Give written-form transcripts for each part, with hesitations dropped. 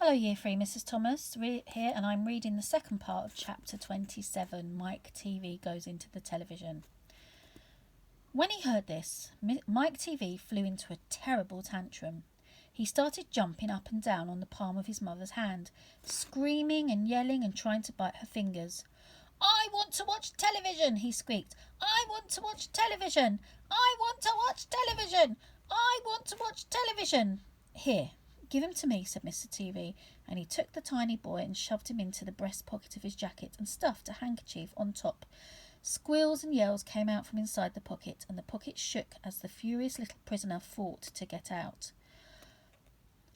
Hello, Year 3, Mrs. Thomas here, and I'm reading the second part of Chapter 27, Mike Tevee Goes into the Television. When he heard this, Mike Tevee flew into a terrible tantrum. He started jumping up and down on the palm of his mother's hand, screaming and yelling and trying to bite her fingers. "I want to watch television," he squeaked. "I want to watch television. I want to watch television. I want to watch television." "Here, give him to me," said Mr. Tevee, and he took the tiny boy and shoved him into the breast pocket of his jacket and stuffed a handkerchief on top. Squeals and yells came out from inside the pocket, and the pocket shook as the furious little prisoner fought to get out.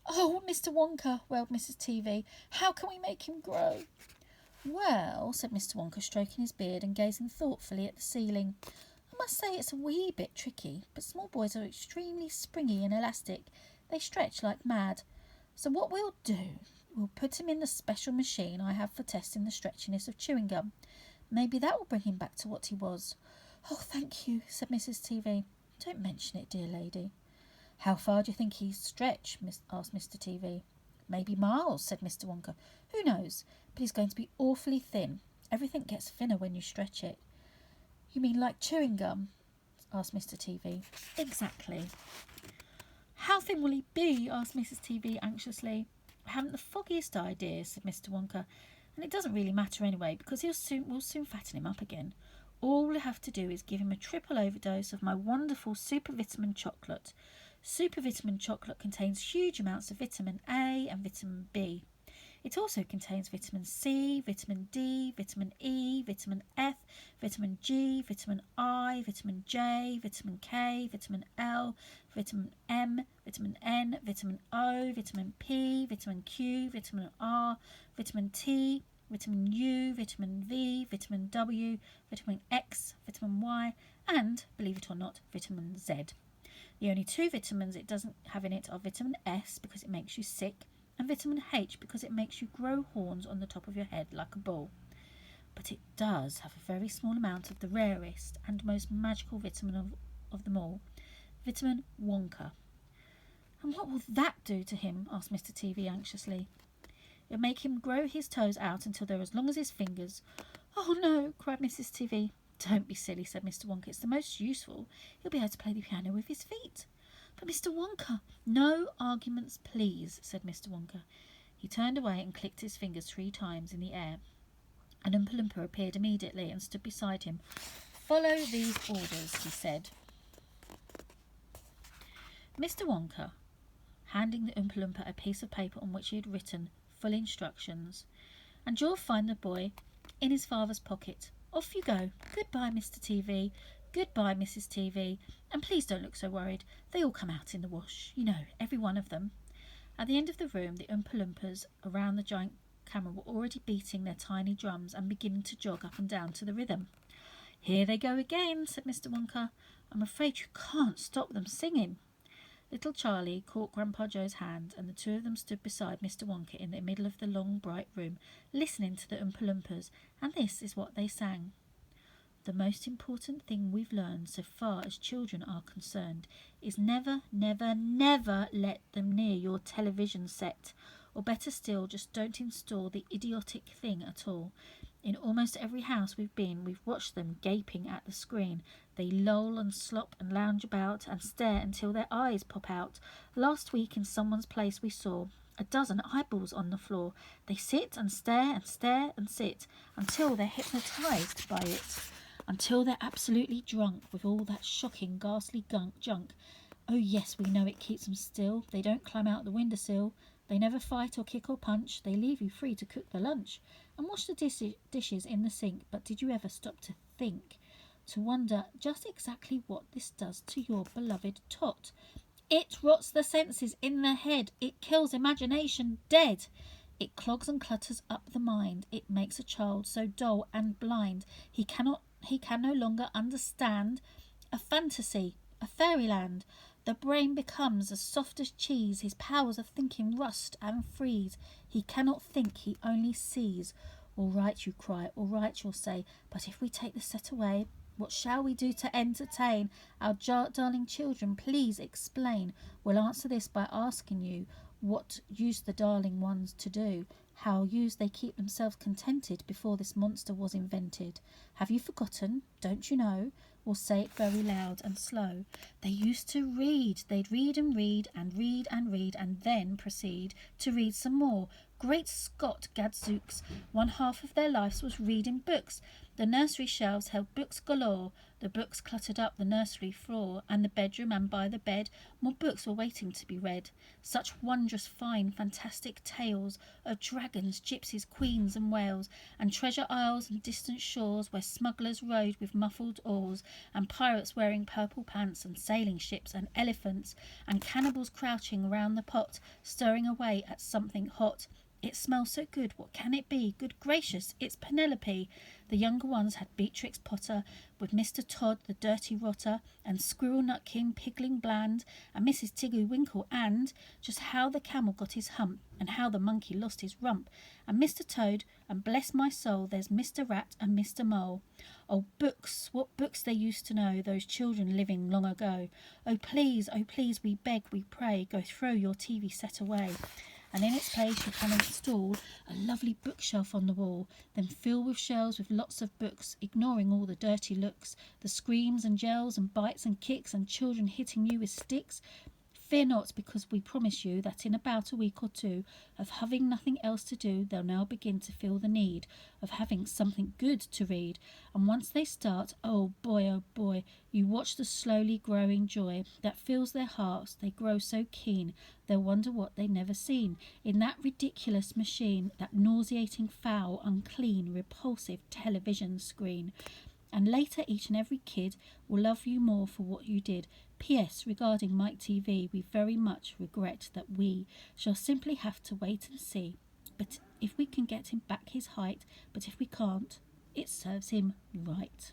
"Oh, Mr. Wonka," wailed Mrs. Tevee, "how can we make him grow?" "Well," said Mr. Wonka, stroking his beard and gazing thoughtfully at the ceiling, "I must say it's a wee bit tricky, but small boys are extremely springy and elastic. They stretch like mad. So what we'll do, we'll put him in the special machine I have for testing the stretchiness of chewing gum. Maybe that will bring him back to what he was." "Oh, thank you," said Mrs. Tevee. "Don't mention it, dear lady." "How far do you think he's stretched?" asked Mr. Tevee. "Maybe miles," said Mr. Wonka. "Who knows? But he's going to be awfully thin. Everything gets thinner when you stretch it." "You mean like chewing gum?" asked Mr. Tevee. "Exactly." "How thin will he be?" asked Mrs. Tevee anxiously. "I haven't the foggiest idea," said Mr. Wonka. "And it doesn't really matter anyway, because we'll soon fatten him up again. All we'll have to do is give him a triple overdose of my wonderful super vitamin chocolate. Super vitamin chocolate contains huge amounts of vitamin A and vitamin B. It also contains vitamin C, vitamin D, vitamin E, vitamin F, vitamin G, vitamin I, vitamin J, vitamin K, vitamin L, vitamin M, vitamin N, vitamin O, vitamin P, vitamin Q, vitamin R, vitamin T, vitamin U, vitamin V, vitamin W, vitamin X, vitamin Y, and, believe it or not, vitamin Z. The only two vitamins it doesn't have in it are vitamin S, because it makes you sick, and vitamin H, because it makes you grow horns on the top of your head like a bull. But it does have a very small amount of the rarest and most magical vitamin of them all, vitamin Wonka." "And what will that do to him?" asked Mr. Tevee anxiously. "It'll make him grow his toes out until they're as long as his fingers." "Oh, no," cried Mrs. Tevee. "Don't be silly," said Mr. Wonka. "It's the most useful. He'll be able to play the piano with his feet." "But Mr. Wonka—" "No arguments, please," said Mr. Wonka. He turned away and clicked his fingers 3 times in the air. An Oompa Loompa appeared immediately and stood beside him. "Follow these orders," he said. Mr. Wonka, handing the Oompa Loompa a piece of paper on which he had written full instructions. "And you'll find the boy in his father's pocket. Off you go. Goodbye, Mr. Tevee. Goodbye, Mrs. Tevee. And please don't look so worried. They all come out in the wash. You know, every one of them." At the end of the room, the Oompa Loompas around the giant camera were already beating their tiny drums and beginning to jog up and down to the rhythm. "Here they go again," said Mr. Wonka. "I'm afraid you can't stop them singing." Little Charlie caught Grandpa Joe's hand, and the two of them stood beside Mr. Wonka in the middle of the long, bright room, listening to the Oompa Loompas, and this is what they sang. "The most important thing we've learned so far as children are concerned is never, never, never let them near your television set. Or better still, just don't install the idiotic thing at all. In almost every house we've been, we've watched them gaping at the screen. They loll and slop and lounge about and stare until their eyes pop out. Last week in someone's place we saw a dozen eyeballs on the floor. They sit and stare and stare and sit until they're hypnotised by it. Until they're absolutely drunk with all that shocking, ghastly junk. Oh yes, we know it keeps them still. They don't climb out the windowsill. They never fight or kick or punch. They leave you free to cook the lunch and wash the dishes in the sink. But did you ever stop to think, to wonder just exactly what this does to your beloved tot? It rots the senses in the head. It kills imagination dead. It clogs and clutters up the mind. It makes a child so dull and blind he can no longer understand a fantasy, a fairyland. The brain becomes as soft as cheese. His powers of thinking rust and freeze. He cannot think, he only sees. All right, you cry, all right, you'll say, but if we take the set away, what shall we do to entertain our darling children? Please explain. We'll answer this by asking you, What used the darling ones to do? How used they keep themselves contented before this monster was invented? Have you forgotten? Don't you know? We'll say it very loud and slow. They used to read. They'd read and read and read and read and then proceed to read some more. Great Scott, gadzooks! One half of their lives was reading books. The nursery shelves held books galore. The books cluttered up the nursery floor, and the bedroom, and by the bed more books were waiting to be read. Such wondrous fine, fantastic tales of dragons, gypsies, queens and whales, and treasure isles and distant shores where smugglers rowed with muffled oars, and pirates wearing purple pants, and sailing ships and elephants, and cannibals crouching round the pot, stirring away at something hot. It smells so good, what can it be? Good gracious, it's Penelope. The younger ones had Beatrix Potter, with Mr. Todd, the dirty rotter, and Squirrel Nutkin, Pigling Bland, and Mrs. Tiggy Winkle, and just how the camel got his hump, and how the monkey lost his rump, and Mr. Toad, and bless my soul, there's Mr. Rat and Mr. Mole. Oh, books, what books they used to know, those children living long ago. Oh, please, we beg, we pray, go throw your TV set away. And in its place you can install a lovely bookshelf on the wall, then fill with shelves with lots of books, ignoring all the dirty looks, the screams and yells and bites and kicks and children hitting you with sticks. Fear not, because we promise you that in about a week or two of having nothing else to do, they'll now begin to feel the need of having something good to read. And once they start, oh boy, you watch the slowly growing joy that fills their hearts. They grow so keen, they'll wonder what they've never seen in that ridiculous machine, that nauseating, foul, unclean, repulsive television screen. And later each and every kid will love you more for what you did. P.S. Regarding Mike Tevee, we very much regret that we shall simply have to wait and see. But if we can get him back his height, but if we can't, it serves him right.